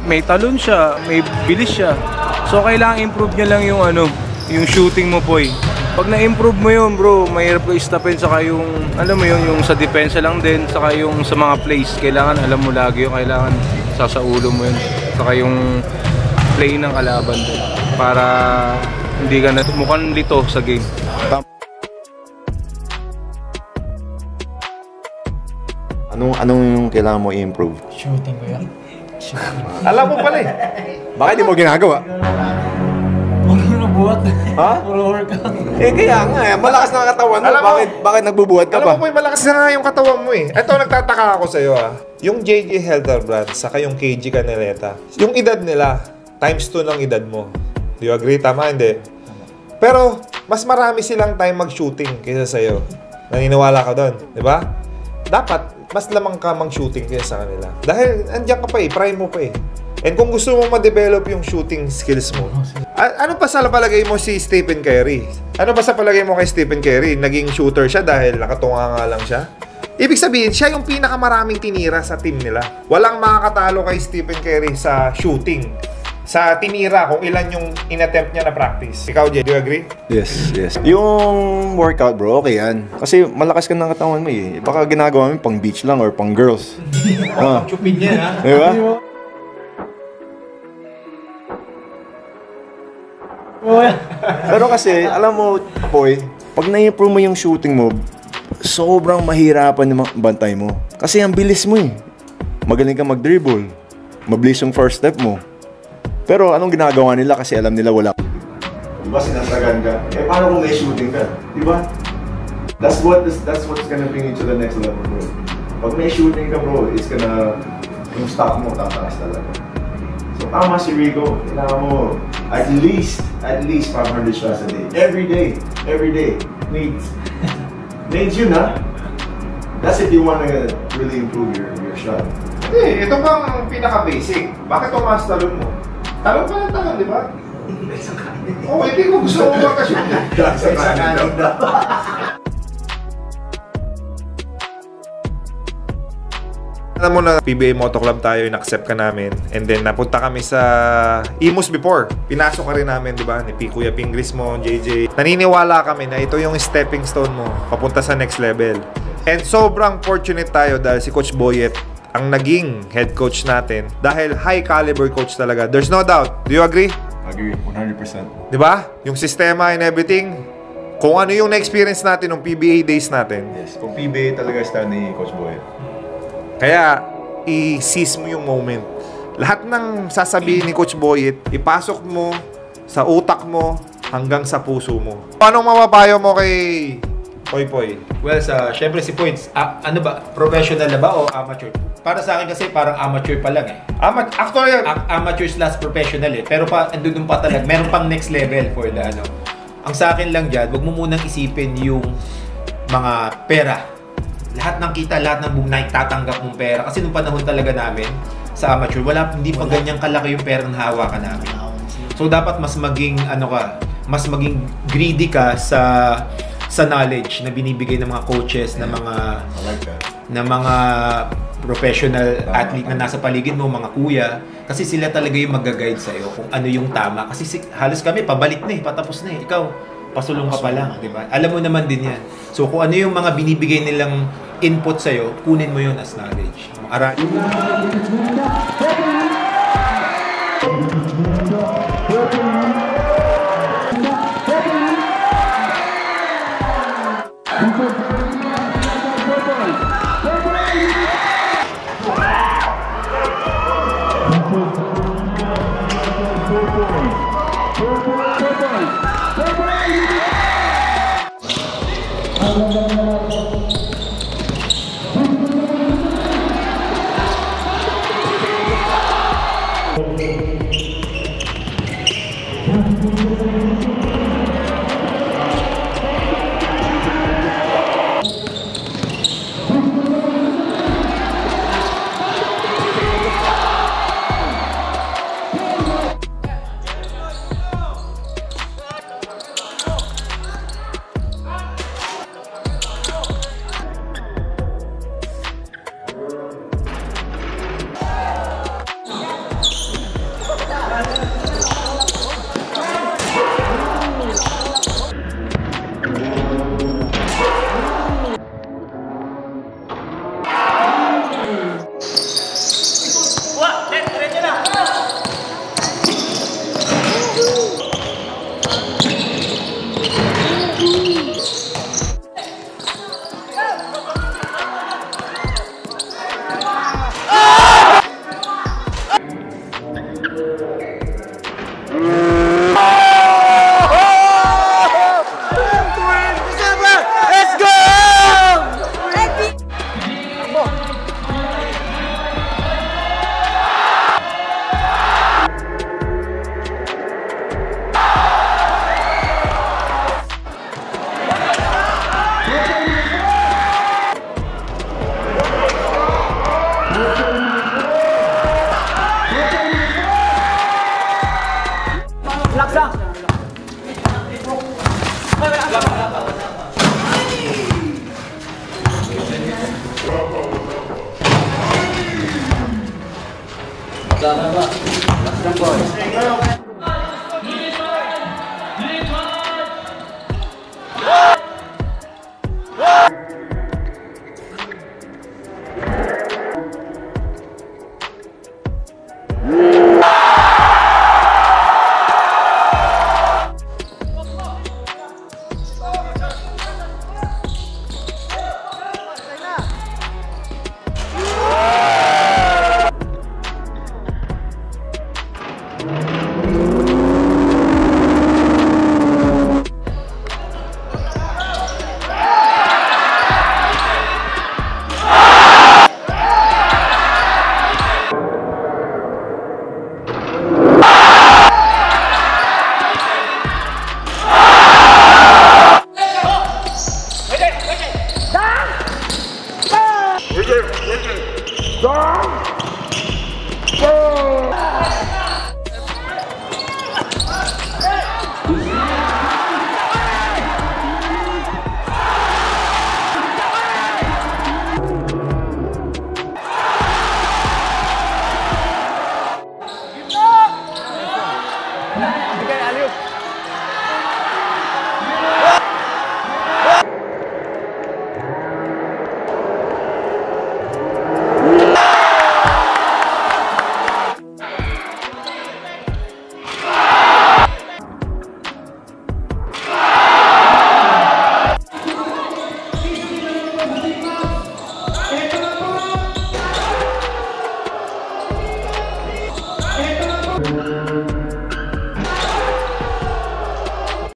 may talon siya, may bilis siya. So kailangan improve niya lang yung yung shooting mo, Poy. Pag na-improve mo yun, bro, mahirap ko istapin. Saka yung, alam mo yun, yung sa depensa lang din. Saka yung sa mga plays, kailangan alam mo lagi yung kailangan sa ulo mo yun. Saka yung play ng kalaban din. Para hindi ka na mukhang lito sa game. Anong yung kailangan mo i-improve? Shooting ko yan. Alam mo pala eh. Bakit di mo ginagawa? Huwag mo nabuhat. Ha? Puro workout. Kaya nga, malakas na katawan mo. Alam mo, Bakit nagbubuhat ka pa? Alam mo, may malakas na nga yung katawan mo eh. Ito, nagtataka ako sa'yo ah. Yung JJ Helderbrand, saka yung KG Caneleta, yung edad nila, times 2 ng edad mo. Do you agree? Tama, hindi? Pero, mas marami silang time mag-shooting kaysa sa'yo. Naniniwala ka doon, di ba? Dapat, mas lamang ka mang-shooting kaysa sa kanila. Dahil, andyan ka pa eh, prime mo pa eh. And kung gusto mo ma-develop yung shooting skills mo, ano pa sa palagay mo si Stephen Curry? Ano pa sa palagay mo kay Stephen Curry? Naging shooter siya dahil nakatunga nga lang siya? Ibig sabihin, siya yung pinakamaraming tinira sa team nila. Walang makakatalo kay Stephen Curry sa shooting. Sa tinira, kung ilan yung in-attempt niya na practice. Ikaw, Jay, do you agree? Yes. Yung workout, bro, okay yan. Kasi malakas ka ng katawan mo eh. Baka ginagawa mo pang beach lang or pang girls. Chupin niya, ha? Diba? Pero kasi, alam mo, Poy, pag na-improve mo yung shooting mo, sobrang mahirapan yung bantay mo. Kasi ang bilis mo eh. Magaling ka mag-dribble. Mabilis yung first step mo. Pero anong ginagawa nila kasi alam nila wala. Diba sinasagan ka? Eh paano kung may shooting ka? Diba? That's what's gonna bring you to the next level, bro. Pag may shooting ka, bro, it's gonna, yung stock mo tataas talaga. So tama si Rico, kailangan mo at least 500 shots a day. Every day. Needs yun, ha? That's if you wanna really improve your shot. Ito bang pinaka-basic. Bakit tumaas talon mo? Talon pa ng talon, di ba? Oo, hindi ko gusto mo magka-shoot. Alam mo na PBA Moto Club tayo, in-accept ka namin. And then napunta kami sa Imus before. Pinasok ka rin namin, di ba? Ni Kuya Pingris mo, JJ. Naniniwala kami na ito yung stepping stone mo papunta sa next level. And sobrang fortunate tayo dahil si Coach Boyet ang naging head coach natin dahil high caliber coach talaga. There's no doubt. Do you agree? Agree, 100%. Di ba? Yung sistema and everything. Kung ano yung na-experience natin ng PBA days natin. Yes, kung PBA talaga style ni Coach Boyet. Kaya, i-seize mo yung moment. Lahat ng sasabihin ni Coach Boyet, ipasok mo sa utak mo hanggang sa puso mo. Anong mapapayo mo kay Poy? Well, syempre si Points, ano ba, professional na ba o amateur? Para sa akin kasi parang amateur pa lang eh. Actually, Amateur slash professional eh. Pero andun pa talaga, meron pang next level for the ano. Ang sa akin lang dyan, wag mo munang isipin yung mga pera. Lahat ng kita, lahat ng buong tatanggap mong pera. Kasi nung panahon talaga namin, sa amateur, hindi pa ganyang kalaki yung pera na hawakan namin. So dapat mas maging, mas maging greedy ka sa knowledge na binibigay ng mga coaches, ng mga professional athlete na nasa paligid mo, mga kuya, kasi sila talaga yung mag-guide sa iyo kung ano yung tama. Kasi halos kami pabalik na patapos na ikaw pasulong ka pa lang, di ba? Alam mo naman din yan. So kung ano yung mga binibigay nilang input sa iyo, kunin mo yun as knowledge.